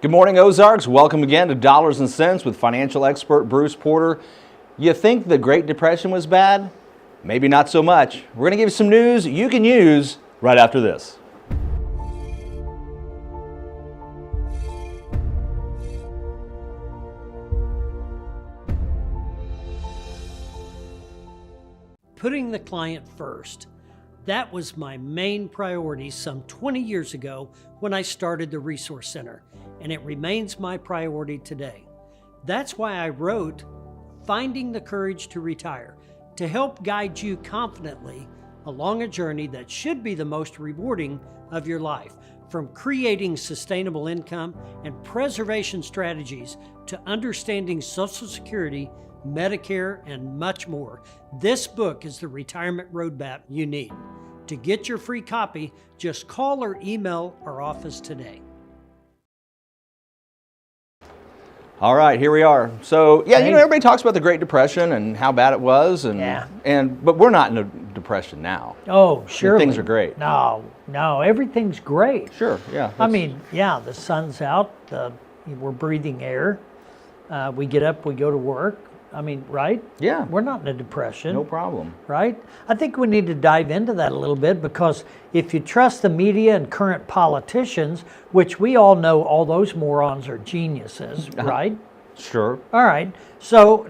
Good morning, Ozarks. Welcome again to Dollars and Cents with financial expert Bruce Porter. You think the Great Depression was bad? Maybe not so much. We're going to give you some news you can use right after this. Putting the client first. That was my main priority some 20 years ago when I started the Resource Center, and it remains my priority today. That's why I wrote Finding the Courage to Retire, to help guide you confidently along a journey that should be the most rewarding of your life, from creating sustainable income and preservation strategies to understanding Social Security, Medicare, and much more. This book is the retirement roadmap you need. To get your free copy, just call or email our office today. All right, here we are. So, everybody talks about the Great Depression and how bad it was, but we're not in a depression now. Oh, sure. Things are great. No, everything's great. Sure, yeah. The sun's out, we're breathing air, we get up, we go to work. Right? Yeah. We're not in a depression. No problem. Right? I think we need to dive into that a little bit, because if you trust the media and current politicians, which we all know all those morons are geniuses, right? Sure. All right. So,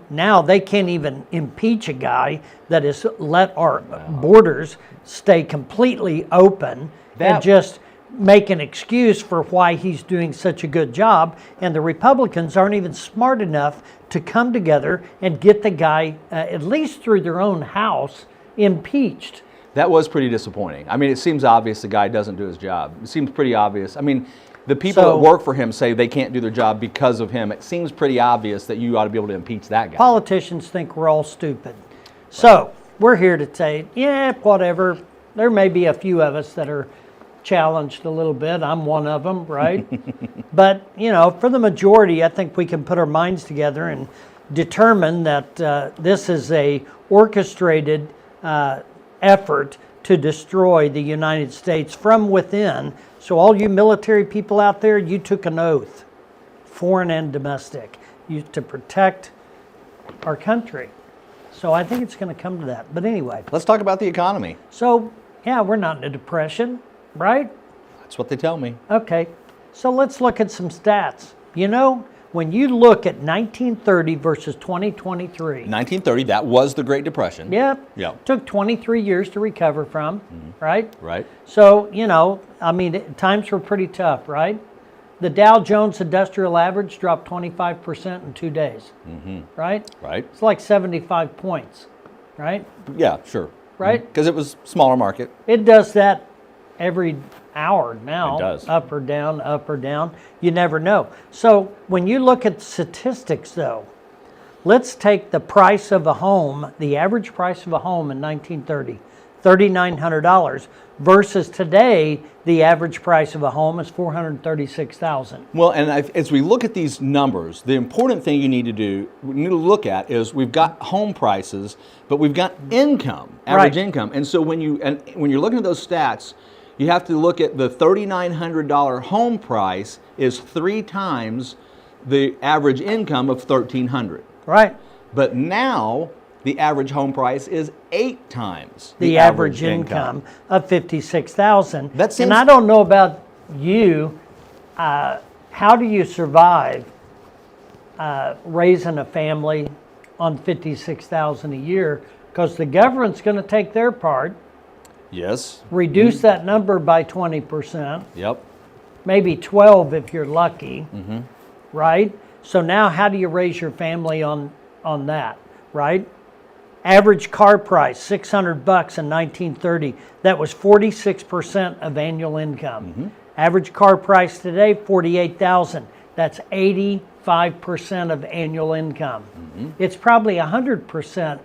now they can't even impeach a guy that has let our borders stay completely open and just make an excuse for why he's doing such a good job, and the Republicans aren't even smart enough to come together and get the guy, at least through their own House, impeached. That was pretty disappointing. It seems obvious the guy doesn't do his job. It seems pretty obvious. The people that work for him say they can't do their job because of him. It seems pretty obvious that you ought to be able to impeach that guy. Politicians think we're all stupid. So we're here to say, whatever. There may be a few of us that are challenged a little bit. I'm one of them, right? But, for the majority, I think we can put our minds together and determine that this is a orchestrated effort to destroy the United States from within. So all you military people out there, you took an oath, foreign and domestic, to protect our country. So I think it's going to come to that. But anyway. Let's talk about the economy. So, we're not in a depression. Right? That's what they tell me. Okay, so let's look at some stats. When you look at 1930 versus 2023. 1930, that was the Great Depression. Yep. Took 23 years to recover from, right? Right. So, times were pretty tough, right? The Dow Jones Industrial Average dropped 25% in 2 days, right? Right. It's like 75 points, right? Yeah, sure. Right? Because it was smaller market. It does that every hour now. It does. Up or down, up or down. You never know. So when you look at statistics, though, let's take the price of a home, the average price of a home in 1930, $3,900, versus today, the average price of a home is $436,000. Well, and as we look at these numbers, the important thing you need to look at is we've got home prices, but we've got income, average income. And so when you're looking at those stats, you have to look at the $3,900 home price is 3 times the average income of $1,300. Right. But now the average home price is 8 times the average income of $56,000. And I don't know about you. How do you survive raising a family on $56,000 a year? Because the government's going to take their part. Yes. Reduce that number by 20%. Yep. Maybe 12 if you're lucky. Right? So now how do you raise your family on that? Right? Average car price, $600 in 1930. That was 46% of annual income. Average car price today, $48,000. That's 85% of annual income. It's probably 100%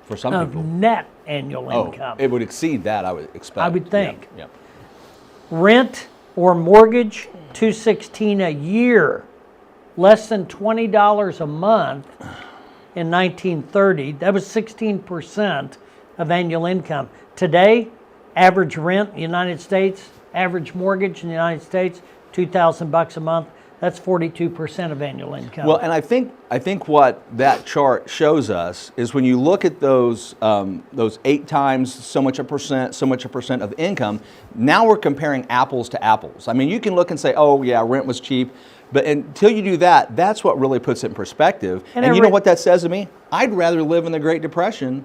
for some of people. Net annual income. It would exceed that, I would expect. I would think. Yeah. Rent or mortgage, $216 a year, less than $20 a month in 1930. That was 16% of annual income. Today, average rent in the United States, average mortgage in the United States, $2,000 a month, that's 42% of annual income. Well, and I think what that chart shows us is when you look at those 8 times so much a percent of income, now we're comparing apples to apples. I mean, you can look and say, oh yeah, rent was cheap, but until you do that, that's what really puts it in perspective. And you know what that says to me? I'd rather live in the Great Depression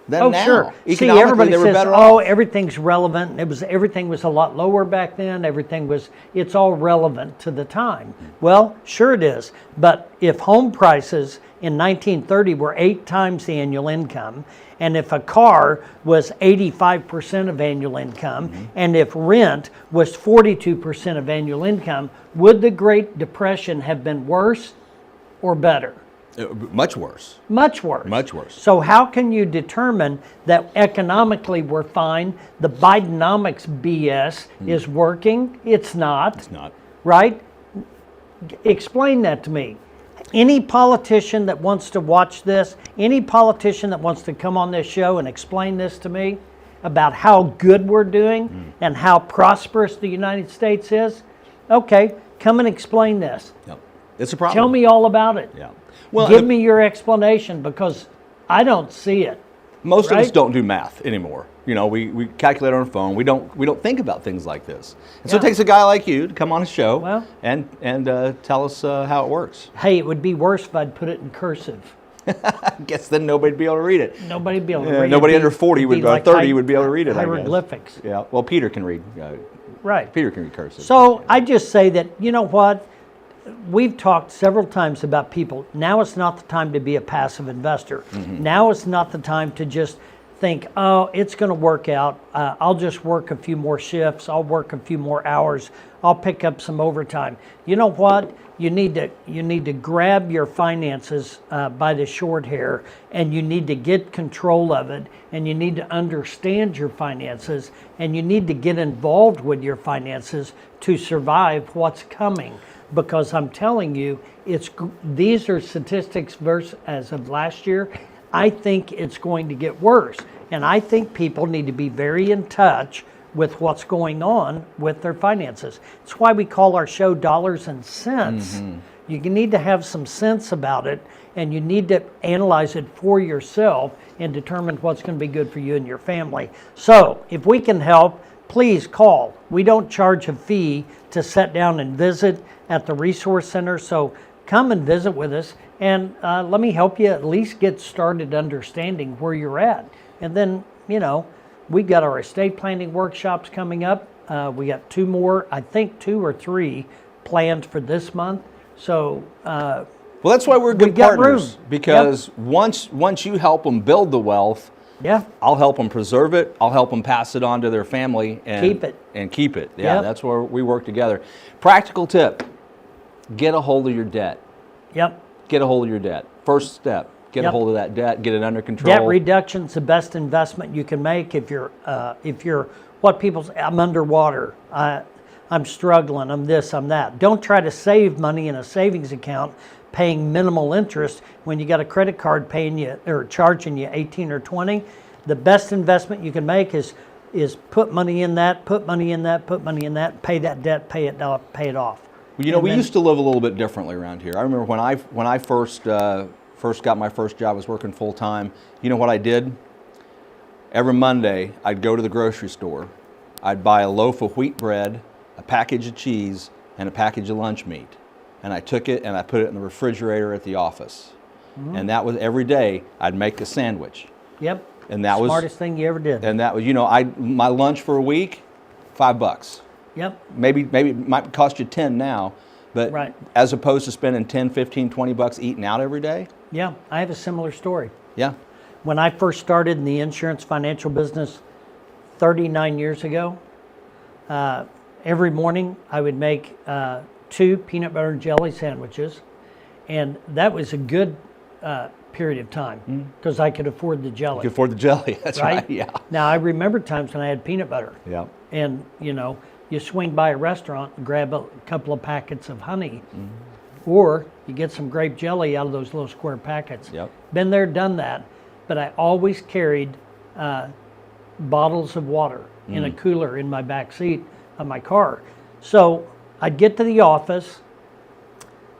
than now. Sure. See, everybody says, everything's relevant. Everything was a lot lower back then. It's all relevant to the time. Well, sure it is. But if home prices in 1930 were 8 times the annual income, and if a car was 85% of annual income, and if rent was 42% of annual income, would the Great Depression have been worse or better? Much worse. Much worse. Much worse. So how can you determine that economically we're fine? The Bidenomics BS is working. It's not. It's not. Right? Explain that to me. Any politician that wants to watch this, any politician that wants to come on this show and explain this to me about how good we're doing and how prosperous the United States is, okay, come and explain this. Yep. It's a problem. Tell me all about it. Yeah. Well, give me your explanation, because I don't see it. Most of us don't do math anymore. You know, we calculate on our phone. We don't think about things like this. And so it takes a guy like you to come on a show and tell us how it works. Hey, it would be worse if I'd put it in cursive. I guess then nobody'd be able to read it. Nobody'd be able to read it. Nobody under 40 would, like 30 would be able to read it. Hieroglyphics. Yeah. Well, Peter can read. Right. Peter can read cursive. So I just say that, you know what? We've talked several times about people. Now is not the time to be a passive investor. Now is not the time to just think, oh, it's going to work out. I'll just work a few more shifts. I'll work a few more hours. I'll pick up some overtime. You know what? You need to grab your finances by the short hair, and you need to get control of it, and you need to understand your finances, and you need to get involved with your finances to survive what's coming. Because I'm telling you, these are statistics as of last year. I think it's going to get worse. And I think people need to be very in touch with what's going on with their finances. It's why we call our show Dollars and Cents. You need to have some sense about it, and you need to analyze it for yourself and determine what's going to be good for you and your family. So if we can help, please call. We don't charge a fee to sit down and visit at the Resource Center, so come and visit with us, and let me help you at least get started understanding where you're at. And then, you know, we've got our estate planning workshops coming up. We got 2 more, I think 2 or 3 planned for this month. So well, that's why we're good partners, because once you help them build the wealth, I'll help them preserve it. I'll help them pass it on to their family and keep it. Yeah, that's where we work together. Practical tip: get a hold of your debt. Get a hold of your debt. First step: get a hold of that debt. Get it under control. Debt reduction's the best investment you can make if you're what people say. I'm underwater. I'm struggling. I'm this. I'm that. Don't try to save money in a savings account, paying minimal interest when you got a credit card paying you or charging you 18 or 20. The best investment you can make is put money in that, put money in that, put money in that, pay that debt, pay it off. Well, you know, we used to live a little bit differently around here. I remember when I first got my first job, I was working full time. You know what I did? Every Monday, I'd go to the grocery store. I'd buy a loaf of wheat bread, a package of cheese, and a package of lunch meat. And I took it and I put it in the refrigerator at the office. And that was every day I'd make a sandwich. And that was smartest thing you ever did. And that was, you know, my lunch for a week, $5. Maybe it might cost you 10 now, but as opposed to spending 10, 15, 20 bucks eating out every day. I have a similar story. When I first started in the insurance financial business 39 years ago, every morning I would make 2 peanut butter and jelly sandwiches, and that was a good period of time because I could afford the jelly. You could afford the jelly, that's right. Now I remember times when I had peanut butter. And you know, you swing by a restaurant and grab a couple of packets of honey, or you get some grape jelly out of those little square packets. Been there, done that, but I always carried bottles of water in a cooler in my back seat of my car. So I'd get to the office.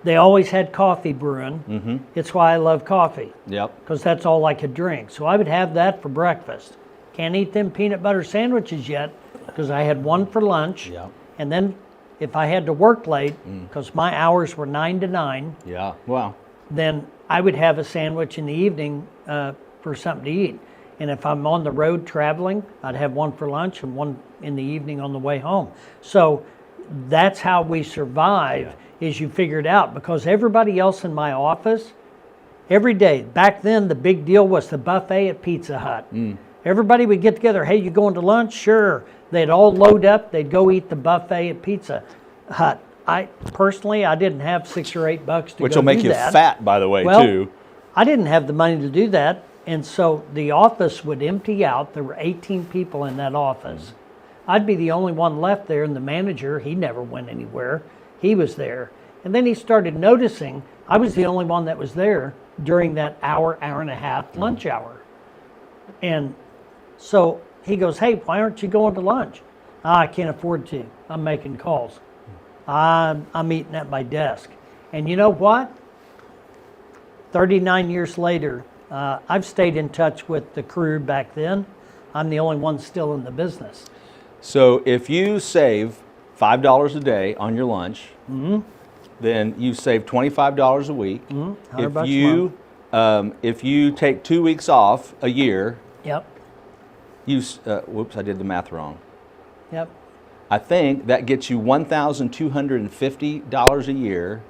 They always had coffee brewing. Mm-hmm. It's why I love coffee. Yep. Because that's all I could drink. So I would have that for breakfast. Can't eat them peanut butter sandwiches yet because I had one for lunch. Yep. And then if I had to work late, because my hours were 9 to 9, Yeah. Wow. then I would have a sandwich in the evening for something to eat. And if I'm on the road traveling, I'd have one for lunch and one in the evening on the way home. So that's how we survive, is you figure it out. Because everybody else in my office, every day, back then the big deal was the buffet at Pizza Hut. Everybody would get together, hey, you going to lunch? Sure. They'd all load up, they'd go eat the buffet at Pizza Hut. I didn't have $6 or $8 to Which go will make do you that. fat, by the way, Well, too. I didn't have the money to do that, and so the office would empty out. There were 18 people in that office. I'd be the only one left there, and the manager, he never went anywhere. He was there. And then he started noticing I was the only one that was there during that hour and a half lunch hour. And so he goes, hey, why aren't you going to lunch? I can't afford to. I'm making calls. I'm eating at my desk. And you know what? 39 years later, I've stayed in touch with the crew back then. I'm the only one still in the business. So if you save $5 a day on your lunch, then you save $25 a week. If you take 2 weeks off a year, Yep. whoops, I did the math wrong. Yep. I think that gets you $1,250 a year.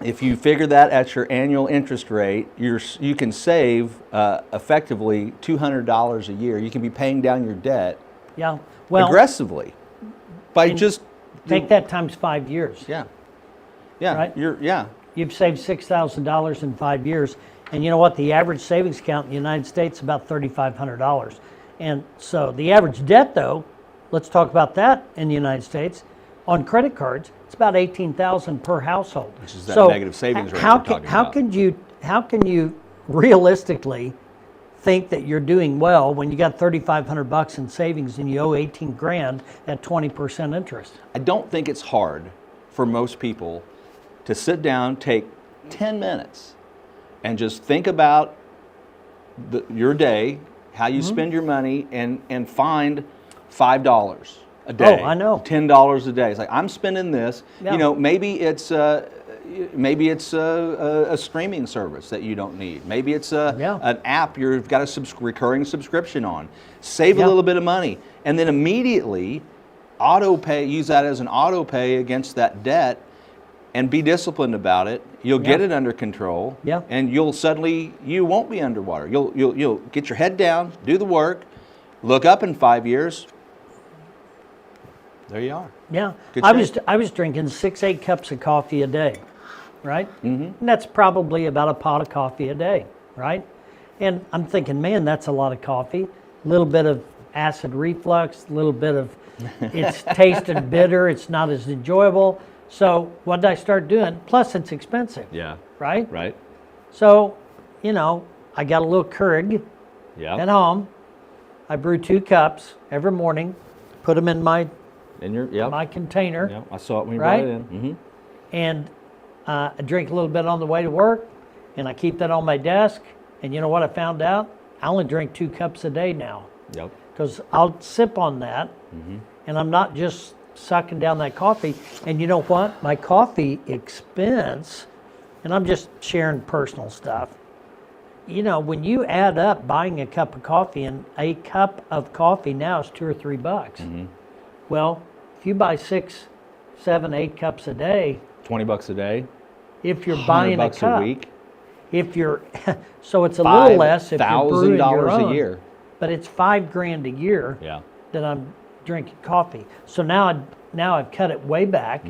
If you figure that at your annual interest rate, you can save effectively $200 a year. You can be paying down your debt Yeah. Well, aggressively by just take that times 5 years. yeah, Right? yeah. You've saved $6,000 in 5 years. And you know what? The average savings account in the United States is about $3,500. And so the average debt, though, let's talk about that in the United States. On credit cards, it's about $18,000 per household. Which is that negative savings rate we're talking about. How can you realistically think that you're doing well when you got $3,500 in savings and you owe 18 grand at 20% interest? I don't think it's hard for most people to sit down, take 10 minutes, and just think about your day, how you spend your money, and find $5 a day. Oh, I know. $10 a day. It's like, I'm spending this. Yeah. You know, maybe it's a streaming service that you don't need. Maybe it's an app you've got a recurring subscription on. Save a little bit of money, and then immediately auto pay. Use that as an auto pay against that debt, and be disciplined about it. You'll get it under control, and you won't be underwater. You'll get your head down, do the work, look up in 5 years. There you are. Yeah, Good I shape. was drinking 6-8 cups of coffee a day, right? And that's probably about a pot of coffee a day, right? And I'm thinking, man, that's a lot of coffee. A little bit of acid reflux, a little bit of it's tasted bitter. It's not as enjoyable. So what did I start doing? Plus, it's expensive. Yeah. Right? Right. So, I got a little Keurig at home. I brew 2 cups every morning, put them in my container. Yeah, I saw it when you Right? brought it in. And I drink a little bit on the way to work, and I keep that on my desk. And you know what I found out? I only drink 2 cups a day now. Yep. Because I'll sip on that, and I'm not just sucking down that coffee. And you know what? My coffee expense, and I'm just sharing personal stuff. When you add up buying a cup of coffee, and a cup of coffee now is $2 or $3. Well, if you buy 6, 7, 8 cups a day, $20 a day. if you're buying a $100 cup, a week. if you're so it's a little less if you're brewing your $5,000 own, a year. but it's $5 grand a year Yeah. that I'm drinking coffee. So now I've cut it way back.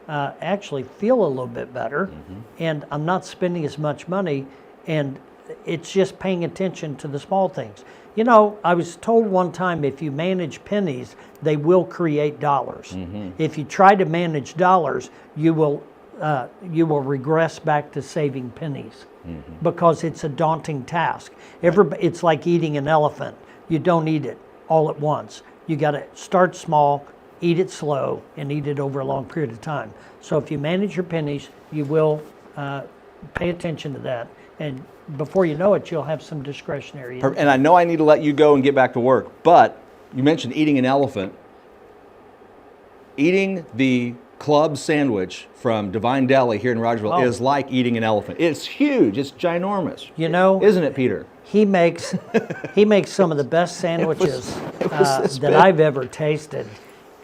Actually feel a little bit better, and I'm not spending as much money, and it's just paying attention to the small things. I was told one time, if you manage pennies, they will create dollars. If you try to manage dollars, you will regress back to saving pennies, because it's a daunting task. It's like eating an elephant. You don't eat it all at once. You got to start small, eat it slow and eat it over a long period of time. So if you manage your pennies, you will pay attention to that. And before you know it, you'll have some discretionary income. And I know I need to let you go and get back to work, but you mentioned eating an elephant. Eating the club sandwich from Divine Deli here in Rogersville is like eating an elephant. It's huge. It's ginormous. You know, isn't it, Peter? He makes some of the best sandwiches that I've ever tasted.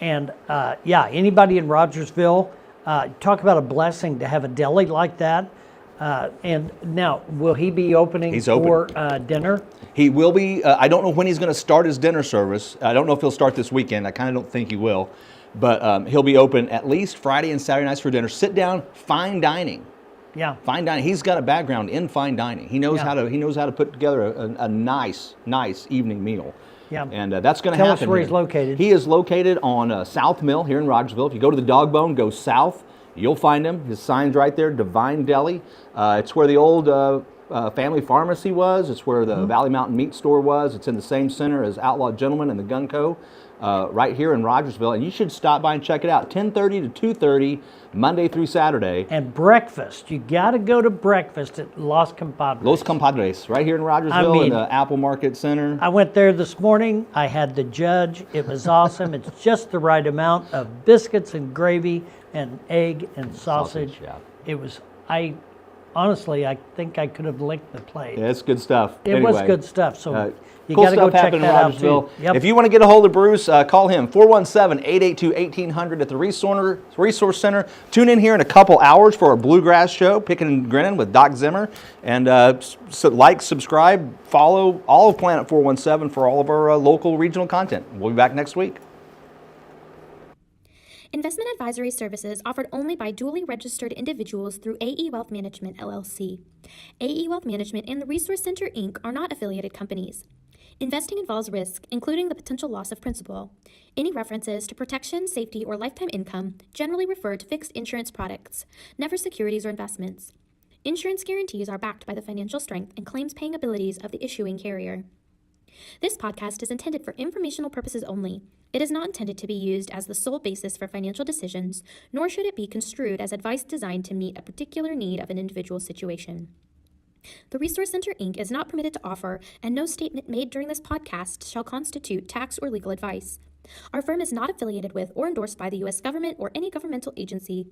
And anybody in Rogersville, talk about a blessing to have a deli like that. And now, will he be opening for dinner? He will be. I don't know when he's going to start his dinner service. I don't know if he'll start this weekend. I kind of don't think he will. But he'll be open at least Friday and Saturday nights for dinner. Sit down, fine dining. Yeah, fine dining. He's got a background in fine dining. He knows how to put together a nice evening meal. Yeah, and that's going to happen. Tell us where he's located. He is located on South Mill here in Rogersville. If you go to the Dog Bone, go south, you'll find him. His sign's right there, Divine Deli. It's where the old family pharmacy was. It's where the Valley Mountain Meat Store was. It's in the same center as Outlaw Gentleman and the Gun Co. Right here in Rogersville, and you should stop by and check it out. 10:30 to 2:30, Monday through Saturday. And breakfast. You got to go to breakfast at Los Compadres. Los Compadres, right here in Rogersville in the Apple Market Center. I went there this morning. I had the judge. It was awesome. It's just the right amount of biscuits and gravy and egg and sausage. Yeah. It was, honestly, I think I could have licked the plate. Yeah, it's good stuff. It was good stuff. So you cool got to go check that out too. Yep. If you want to get a hold of Bruce, call him 417-882-1800 at the Resource Center. Tune in here in a couple hours for our Bluegrass show, Picking and Grinning with Doc Zimmer. And subscribe, follow all of Planet 417 for all of our local regional content. We'll be back next week. Investment advisory services offered only by duly registered individuals through AE Wealth Management, LLC. AE Wealth Management and the Resource Center, Inc. are not affiliated companies. Investing involves risk, including the potential loss of principal. Any references to protection, safety, or lifetime income generally refer to fixed insurance products, never securities or investments. Insurance guarantees are backed by the financial strength and claims-paying abilities of the issuing carrier. This podcast is intended for informational purposes only. It is not intended to be used as the sole basis for financial decisions, nor should it be construed as advice designed to meet a particular need of an individual situation. The Resource Center, Inc. is not permitted to offer, and no statement made during this podcast shall constitute tax or legal advice. Our firm is not affiliated with or endorsed by the U.S. government or any governmental agency.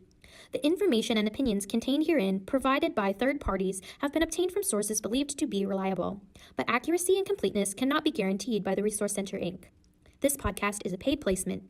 The information and opinions contained herein, provided by third parties, have been obtained from sources believed to be reliable, but accuracy and completeness cannot be guaranteed by the Resource Center, Inc. This podcast is a paid placement.